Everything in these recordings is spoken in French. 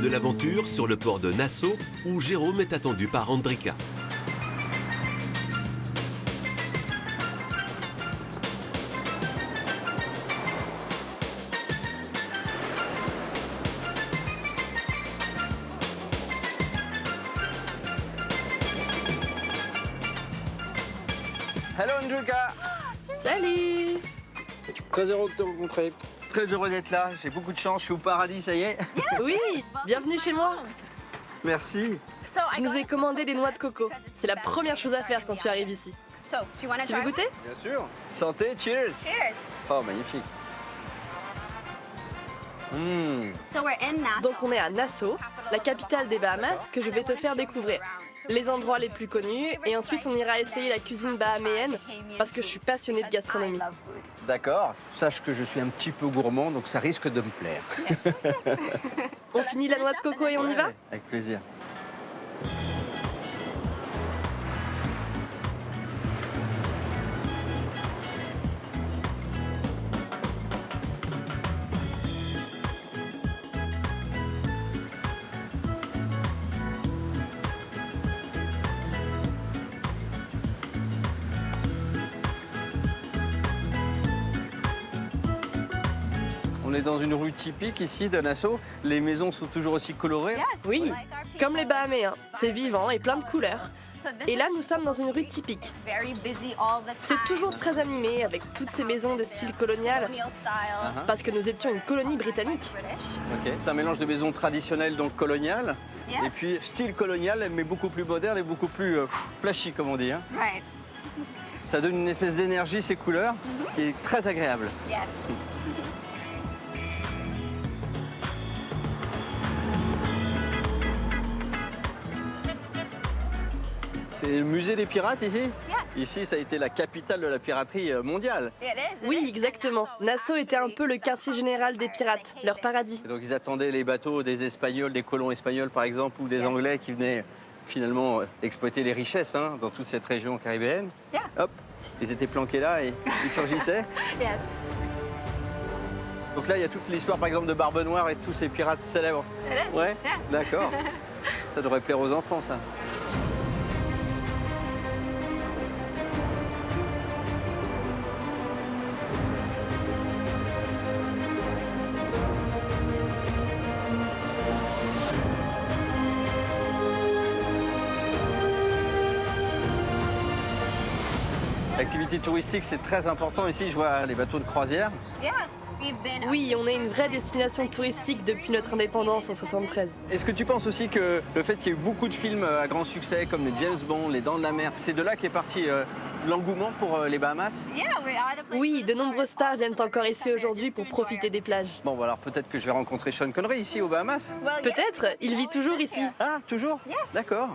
de l'aventure sur le port de Nassau où Jérôme est attendu par Andrika. Hello Andrika. Salut! Très heureux de te rencontrer. Très heureux d'être là. J'ai beaucoup de chance. Je suis au paradis, ça y est. Oui, bienvenue chez moi. Merci. Je nous ai commandé des noix de coco. C'est la première chose à faire quand tu arrives ici. Tu veux goûter? Bien sûr. Santé, cheers. Cheers. Oh, magnifique. Donc on est à Nassau, la capitale des Bahamas, que je vais te faire découvrir. Les endroits les plus connus, et ensuite on ira essayer la cuisine bahaméenne, parce que je suis passionnée de gastronomie. D'accord. Sache que je suis un petit peu gourmand, donc ça risque de me plaire. On finit la noix de coco et on y va? Avec plaisir. On est dans une rue typique ici de Nassau. Les maisons sont toujours aussi colorées. Oui, comme les Bahaméens, c'est vivant et plein de couleurs. Et là, nous sommes dans une rue typique. C'est toujours très animé avec toutes ces maisons de style colonial, parce que nous étions une colonie britannique. Ok. C'est un mélange de maisons traditionnelles, donc coloniales, et puis style colonial, mais beaucoup plus moderne et beaucoup plus flashy, comme on dit. Hein. Ça donne une espèce d'énergie, ces couleurs, qui est très agréable. C'est le musée des pirates ici? Ici, ça a été la capitale de la piraterie mondiale. Oui, exactement. Nassau était un peu le quartier général des pirates, leur paradis. Et donc ils attendaient les bateaux des Espagnols, des colons espagnols par exemple, ou des Anglais qui venaient finalement exploiter les richesses hein, dans toute cette région caribéenne. Hop, ils étaient planqués là et ils surgissaient. Donc là, il y a toute l'histoire par exemple de Barbe Noire et de tous ces pirates célèbres. Ouais, d'accord. Ça devrait plaire aux enfants ça. L'activité touristique, c'est très important. Ici, je vois les bateaux de croisière. Oui, on est une vraie destination touristique depuis notre indépendance en 73. Est-ce que tu penses aussi que le fait qu'il y ait eu beaucoup de films à grand succès, comme les James Bond, les Dents de la Mer, c'est de là qu'est parti l'engouement pour les Bahamas? Oui, de nombreuses stars viennent encore ici aujourd'hui pour profiter des plages. Bon, alors peut-être que je vais rencontrer Sean Connery ici aux Bahamas. Peut-être, il vit toujours ici. Ah, toujours? D'accord.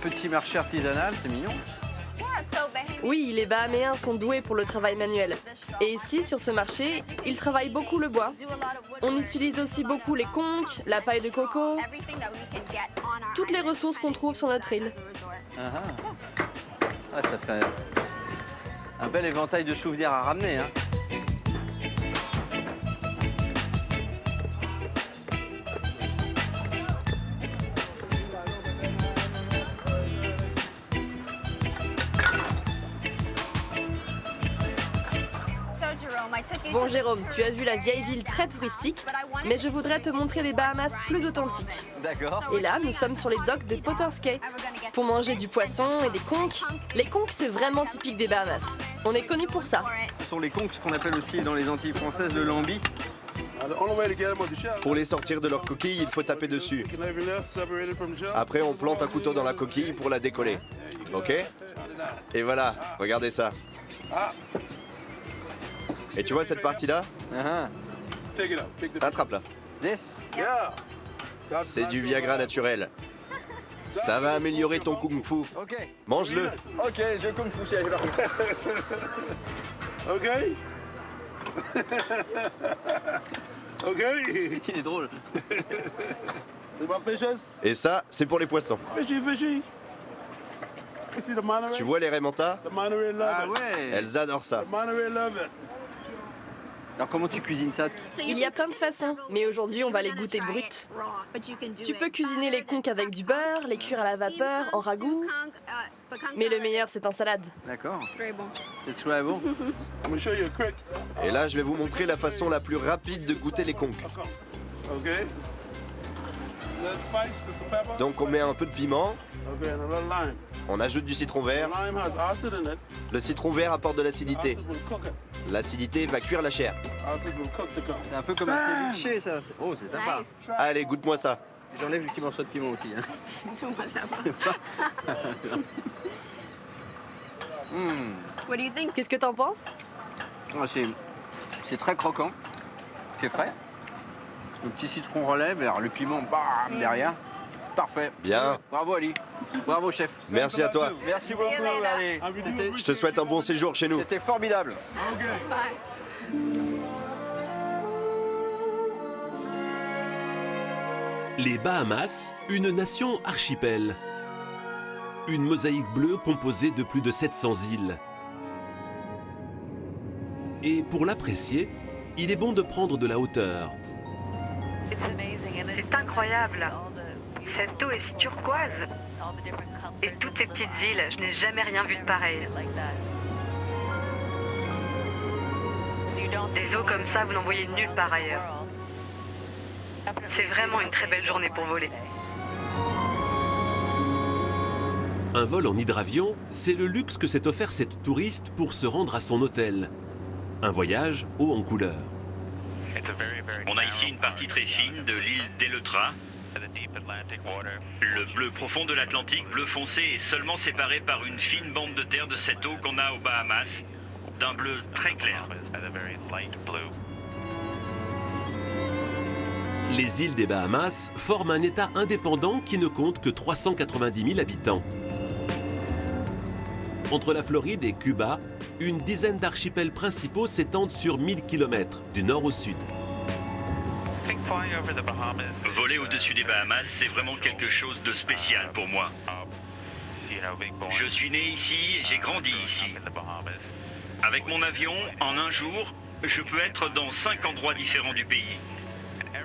Petit marché artisanal, c'est mignon. Oui, les Bahaméens sont doués pour le travail manuel. Et ici, sur ce marché, ils travaillent beaucoup le bois. On utilise aussi beaucoup les conques, la paille de coco, toutes les ressources qu'on trouve sur notre île. Ah, ça fait un bel éventail de souvenirs à ramener. Hein. Bon Jérôme, tu as vu la vieille ville très touristique, mais je voudrais te montrer des Bahamas plus authentiques. D'accord. Et là, nous sommes sur les docks de Potter's Cay pour manger du poisson et des conques. Les conques, c'est vraiment typique des Bahamas. On est connu pour ça. Ce sont les conques, ce qu'on appelle aussi dans les Antilles françaises le lambi. Pour les sortir de leur coquille, il faut taper dessus. Après, on plante un couteau dans la coquille pour la décoller. Ok? Et voilà, regardez ça. Et tu vois cette partie-là? Attrape-la. C'est du Viagra naturel. Ça va améliorer ton kung-fu. Mange-le. Ok, je kung-fu, c'est parti. Ok. Il est drôle. Et ça, c'est pour les poissons. Fishy. Tu vois les Raimentas? Ah ouais. Elles adorent ça. Alors comment tu cuisines ça? Il y a plein de façons, mais aujourd'hui on va les goûter brutes. Tu peux cuisiner les conques avec du beurre, les cuire à la vapeur, en ragoût. Mais le meilleur c'est en salade. D'accord. C'est très bon. Et là, je vais vous montrer la façon la plus rapide de goûter les conques. Donc on met un peu de piment, on ajoute du citron vert. Le citron vert apporte de l'acidité. L'acidité va cuire la chair. C'est un peu comme un ceviche ça. Oh, c'est sympa. Allez, goûte-moi ça. J'enlève le petit morceau de piment aussi. Hein. Qu'est-ce que t'en penses? Ah, c'est très croquant. C'est frais. Le petit citron relève, alors le piment, bam, derrière. Parfait. Bien. Bravo Ali. Bravo chef. Merci à toi. Merci beaucoup Ali. Je te souhaite un bon séjour chez nous. C'était formidable. Les Bahamas, une nation archipel. Une mosaïque bleue composée de plus de 700 îles. Et pour l'apprécier, il est bon de prendre de la hauteur. C'est incroyable. Cette eau est si turquoise. Et toutes ces petites îles, je n'ai jamais rien vu de pareil. Des eaux comme ça, vous n'en voyez nulle part ailleurs. C'est vraiment une très belle journée pour voler. Un vol en hydravion, c'est le luxe que s'est offert cette touriste pour se rendre à son hôtel. Un voyage haut en couleur. On a ici une partie très fine de l'île d'Eleuthera. Le bleu profond de l'Atlantique, bleu foncé, est seulement séparé par une fine bande de terre de cette eau qu'on a aux Bahamas, d'un bleu très clair. Les îles des Bahamas forment un État indépendant qui ne compte que 390 000 habitants. Entre la Floride et Cuba, une dizaine d'archipels principaux s'étendent sur 1000 km, du nord au sud. Voler au-dessus des Bahamas, c'est vraiment quelque chose de spécial pour moi. Je suis né ici et j'ai grandi ici. Avec mon avion, en un jour, je peux être dans 5 endroits différents du pays.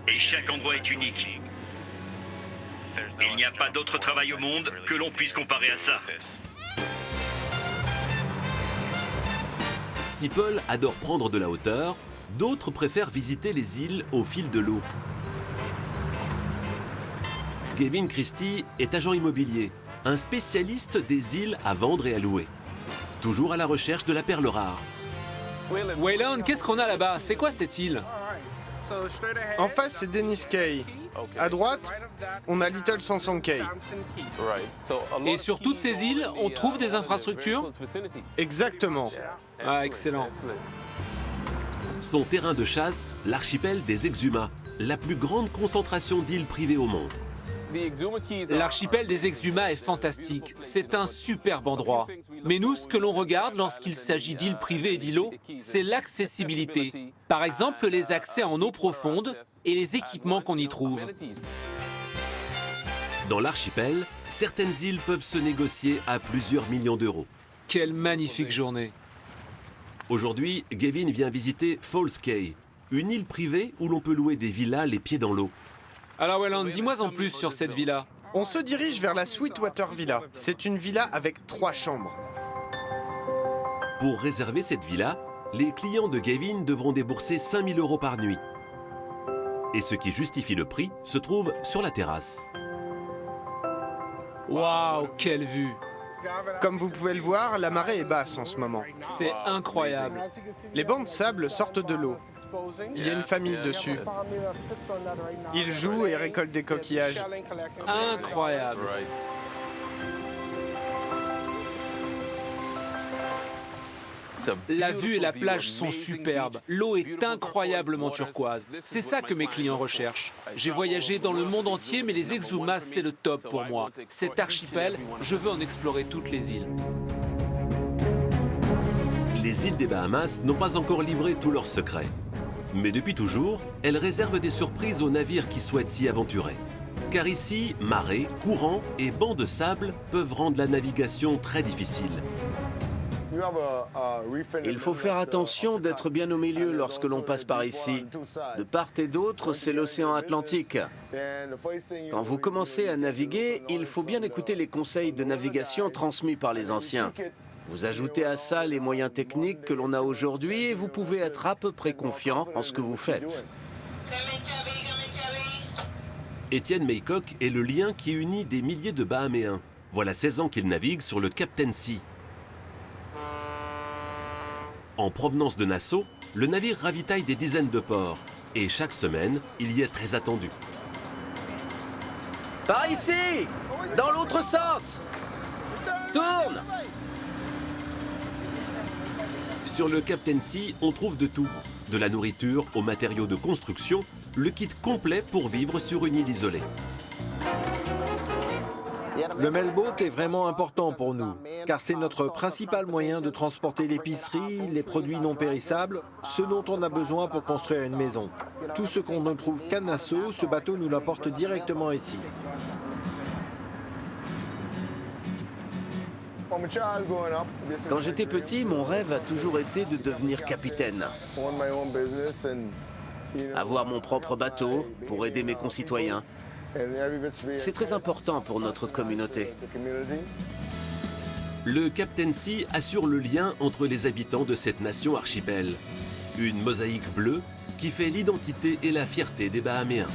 Et chaque endroit est unique. Il n'y a pas d'autre travail au monde que l'on puisse comparer à ça. Si Paul adore prendre de la hauteur, d'autres préfèrent visiter les îles au fil de l'eau. Gavin Christie est agent immobilier, un spécialiste des îles à vendre et à louer. Toujours à la recherche de la perle rare. Waylon, qu'est-ce qu'on a là-bas? C'est quoi cette île? En face, c'est Dennis Cay. À droite, on a Little Samson Cay. Et sur toutes ces îles, on trouve des infrastructures? Exactement. Ah, excellent. Son terrain de chasse, l'archipel des Exumas, la plus grande concentration d'îles privées au monde. L'archipel des Exumas est fantastique. C'est un superbe endroit. Mais nous, ce que l'on regarde lorsqu'il s'agit d'îles privées et d'îlots, c'est l'accessibilité. Par exemple, les accès en eau profonde et les équipements qu'on y trouve. Dans l'archipel, certaines îles peuvent se négocier à plusieurs millions d'euros. Quelle magnifique journée. Aujourd'hui, Gavin vient visiter Falls Cay, une île privée où l'on peut louer des villas les pieds dans l'eau. Alors Waylon, dis-moi en plus sur cette villa. On se dirige vers la Sweetwater Villa. C'est une villa avec 3 chambres. Pour réserver cette villa, les clients de Gavin devront débourser 5 000 € par nuit. Et ce qui justifie le prix se trouve sur la terrasse. Waouh, quelle vue! Comme vous pouvez le voir, la marée est basse en ce moment. C'est incroyable. Les bancs de sable sortent de l'eau. Il y a une famille dessus. Ils jouent et récoltent des coquillages. Incroyable. La vue et la plage sont superbes. L'eau est incroyablement turquoise. C'est ça que mes clients recherchent. J'ai voyagé dans le monde entier, mais les Exumas, c'est le top pour moi. Cet archipel, je veux en explorer toutes les îles. Les îles des Bahamas n'ont pas encore livré tous leurs secrets. Mais depuis toujours, elles réservent des surprises aux navires qui souhaitent s'y aventurer. Car ici, marée, courant et bancs de sable peuvent rendre la navigation très difficile. Il faut faire attention d'être bien au milieu lorsque l'on passe par ici. De part et d'autre, c'est l'océan Atlantique. Quand vous commencez à naviguer, il faut bien écouter les conseils de navigation transmis par les anciens. Vous ajoutez à ça les moyens techniques que l'on a aujourd'hui et vous pouvez être à peu près confiant en ce que vous faites. Étienne Maycock est le lien qui unit des milliers de Bahaméens. Voilà 16 ans qu'il navigue sur le Captain Sea. En provenance de Nassau, le navire ravitaille des dizaines de ports. Et chaque semaine, il y est très attendu. Par ici! Dans l'autre sens! Tourne! Sur le Captain Sea, on trouve de tout. De la nourriture aux matériaux de construction, le kit complet pour vivre sur une île isolée. Le mailboat est vraiment important pour nous, car c'est notre principal moyen de transporter l'épicerie, les produits non périssables, ce dont on a besoin pour construire une maison. Tout ce qu'on ne trouve qu'à Nassau, ce bateau nous l'apporte directement ici. Quand j'étais petit, mon rêve a toujours été de devenir capitaine. Avoir mon propre bateau pour aider mes concitoyens. C'est très important pour notre communauté. Le Captain Sea assure le lien entre les habitants de cette nation archipel. Une mosaïque bleue qui fait l'identité et la fierté des Bahaméens.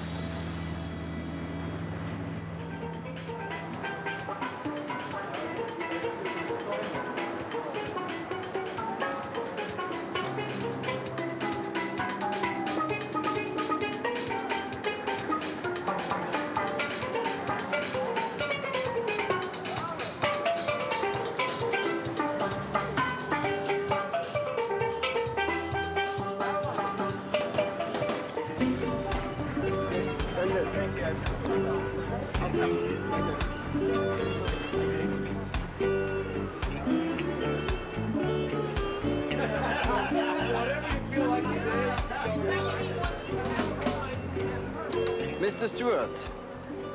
Mr. Stewart.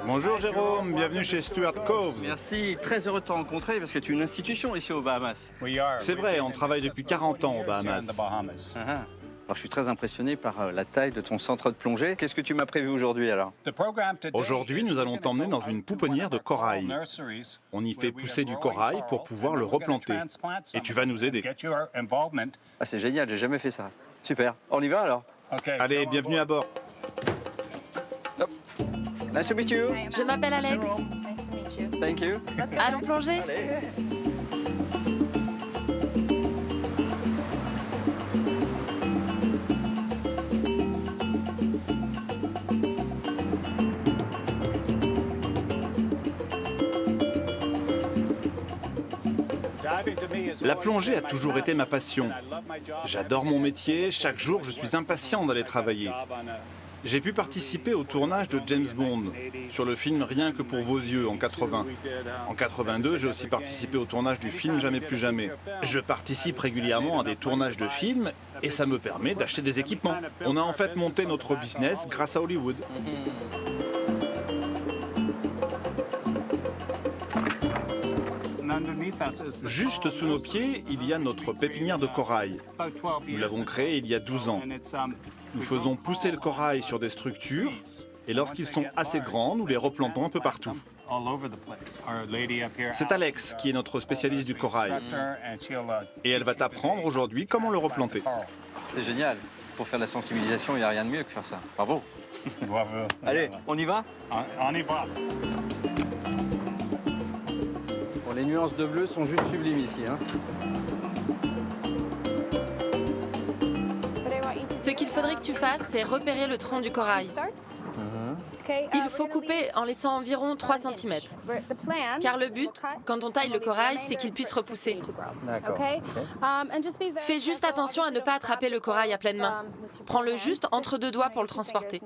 Bonjour Jérôme, bienvenue chez Stewart Cove. Merci, très heureux de te rencontrer parce que tu es une institution ici aux Bahamas. C'est vrai, on travaille depuis 40 ans aux Bahamas. Alors, je suis très impressionné par la taille de ton centre de plongée. Qu'est-ce que tu m'as prévu aujourd'hui alors? Aujourd'hui, nous allons t'emmener dans une pouponnière de corail. On y fait pousser du corail pour pouvoir le replanter. Et tu vas nous aider. Ah, c'est génial, j'ai jamais fait ça. Super, on y va alors? Allez, bienvenue à bord. Nice to meet you. Je m'appelle Alex. Nice to meet you. Thank you. Allons plonger. La plongée a toujours été ma passion. J'adore mon métier, chaque jour je suis impatient d'aller travailler. J'ai pu participer au tournage de James Bond, sur le film Rien que pour vos yeux en 80. En 82, j'ai aussi participé au tournage du film Jamais plus jamais. Je participe régulièrement à des tournages de films et ça me permet d'acheter des équipements. On a en fait monté notre business grâce à Hollywood. Juste sous nos pieds, il y a notre pépinière de corail. Nous l'avons créée il y a 12 ans. Nous faisons pousser le corail sur des structures et lorsqu'ils sont assez grands, nous les replantons un peu partout. C'est Alex qui est notre spécialiste du corail. Et elle va t'apprendre aujourd'hui comment le replanter. C'est génial. Pour faire de la sensibilisation, il n'y a rien de mieux que faire ça. Bravo. Allez, on y va? On y va. Bon, les nuances de bleu sont juste sublimes ici. Hein. Ce qu'il faudrait que tu fasses, c'est repérer le tronc du corail. Il faut couper en laissant environ 3 cm. Car le but, quand on taille le corail, c'est qu'il puisse repousser. Fais juste attention à ne pas attraper le corail à pleine main. Prends-le juste entre 2 doigts pour le transporter.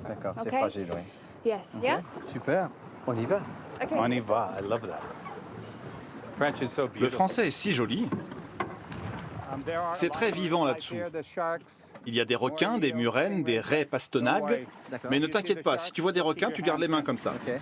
D'accord, c'est fragile, oui. Super, on y va. On y va, I love that. Le français est si joli. C'est très vivant là-dessous. Il y a des requins, des murènes, des raies pastenagues. Mais ne t'inquiète pas, si tu vois des requins, tu gardes les mains comme ça. Okay.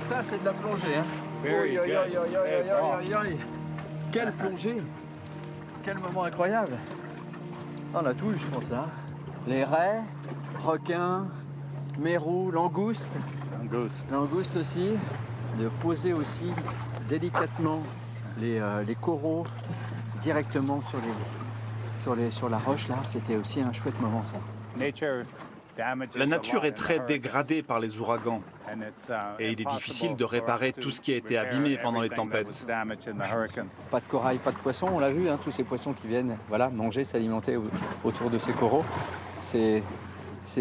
Ça, c'est de la plongée. Hein. Quelle plongée! Quel moment incroyable! On a tout eu, je pense, là. Les raies, requins, mérous, langoustes. Langoustes aussi. De poser aussi délicatement les coraux directement sur la roche, là. C'était aussi un chouette moment, ça. La nature est très dégradée par les ouragans et il est difficile de réparer tout ce qui a été abîmé pendant les tempêtes. Pas de corail, pas de poissons, on l'a vu, hein, tous ces poissons qui viennent manger, s'alimenter autour de ces coraux. C'est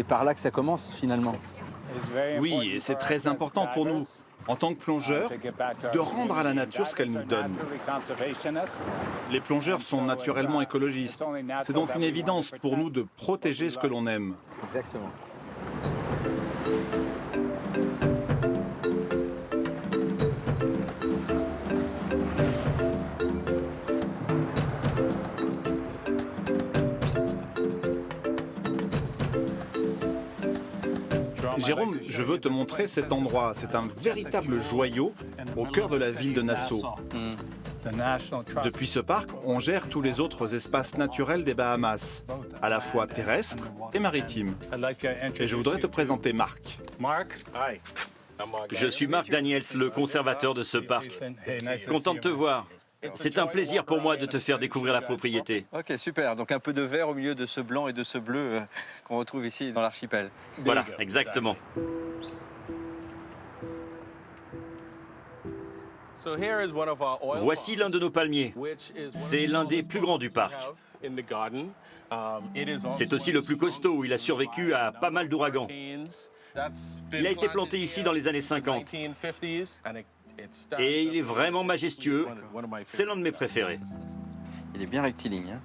par là que ça commence finalement. Oui, et c'est très important pour nous, en tant que plongeurs, de rendre à la nature ce qu'elle nous donne. Les plongeurs sont naturellement écologistes. C'est donc une évidence pour nous de protéger ce que l'on aime. Exactement. Jérôme, je veux te montrer cet endroit. C'est un véritable joyau au cœur de la ville de Nassau. Depuis ce parc, on gère tous les autres espaces naturels des Bahamas, à la fois terrestres et maritimes. Et je voudrais te présenter Marc. Je suis Marc Daniels, le conservateur de ce parc. Content de te voir. C'est un plaisir pour moi de te faire découvrir la propriété. Ok, super. Donc un peu de vert au milieu de ce blanc et de ce bleu qu'on retrouve ici dans l'archipel. Voilà, exactement. Voici l'un de nos palmiers. C'est l'un des plus grands du parc. C'est aussi le plus costaud. Il a survécu à pas mal d'ouragans. Il a été planté ici dans les années 50. Et il est vraiment majestueux. C'est l'un de mes préférés. Il est bien rectiligne. Hein.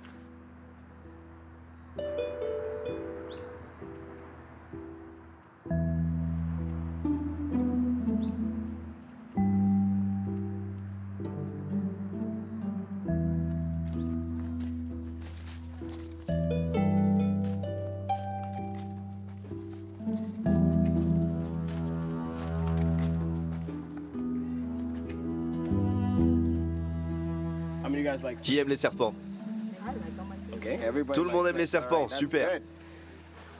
Qui aime les serpents? Tout le monde aime les serpents, super.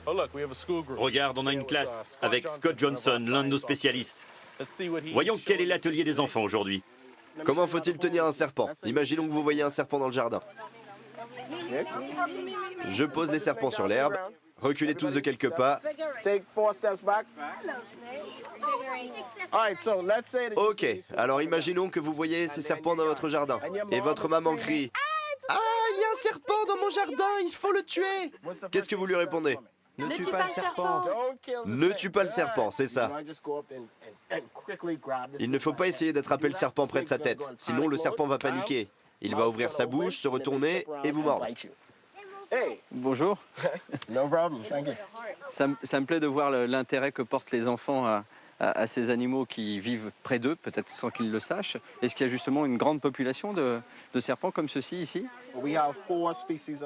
Regarde, on a une classe avec Scott Johnson, l'un de nos spécialistes. Voyons quel est l'atelier des enfants aujourd'hui. Comment faut-il tenir un serpent? Imaginons que vous voyez un serpent dans le jardin. Je pose les serpents sur l'herbe. Reculez tous de quelques pas. Ok, alors imaginons que vous voyez ces serpents dans votre jardin. Et votre maman crie: « Ah, il y a un serpent dans mon jardin, il faut le tuer !» Qu'est-ce que vous lui répondez? Ne tue pas le serpent. Ne tue pas le serpent, c'est ça. Il ne faut pas essayer d'attraper le serpent près de sa tête, sinon le serpent va paniquer. Il va ouvrir sa bouche, se retourner et vous mordre. Bonjour. Ça me plaît de voir l'intérêt que portent les enfants à ces animaux qui vivent près d'eux, peut-être sans qu'ils le sachent. Est-ce qu'il y a justement une grande population de serpents comme ceux-ci ici?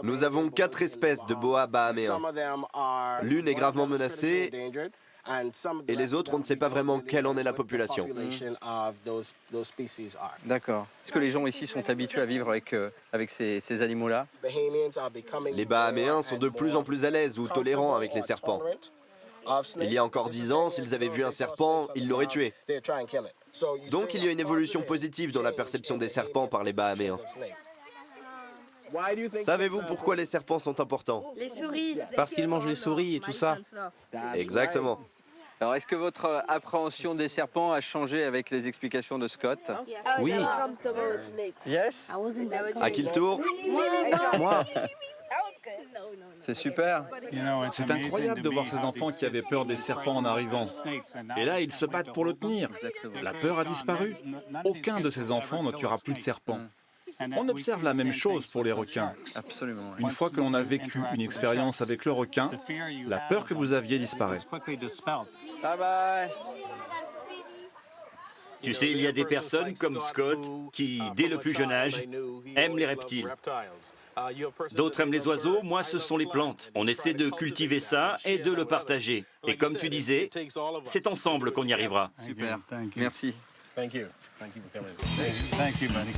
Nous avons 4 espèces de boa bahaméens. L'une est gravement menacée et les autres, on ne sait pas vraiment quelle en est la population. D'accord. Est-ce que les gens ici sont habitués à vivre avec ces animaux-là? Les Bahaméens sont de plus en plus à l'aise ou tolérants avec les serpents. Il y a encore 10 ans, s'ils avaient vu un serpent, ils l'auraient tué. Donc il y a une évolution positive dans la perception des serpents par les Bahaméens. Savez-vous pourquoi les serpents sont importants? Les souris. Parce qu'ils mangent les souris et tout ça. Exactement. Alors, est-ce que votre appréhension des serpents a changé avec les explications de Scott? Oui. Yes. À qui le tour? Moi. C'est super. C'est incroyable de voir ces enfants qui avaient peur des serpents en arrivant. Et là, ils se battent pour le tenir. La peur a disparu. Aucun de ces enfants ne tuera plus de serpents. On observe la même chose pour les requins. Absolument. Une fois que l'on a vécu une expérience avec le requin, la peur que vous aviez disparaît. Bye bye. Tu sais, il y a des personnes comme Scott qui, dès le plus jeune âge, aiment les reptiles. D'autres aiment les oiseaux, moi ce sont les plantes. On essaie de cultiver ça et de le partager. Et comme tu disais, c'est ensemble qu'on y arrivera. Super. Merci. Thank you. Thank you for coming. Thank you, buddy.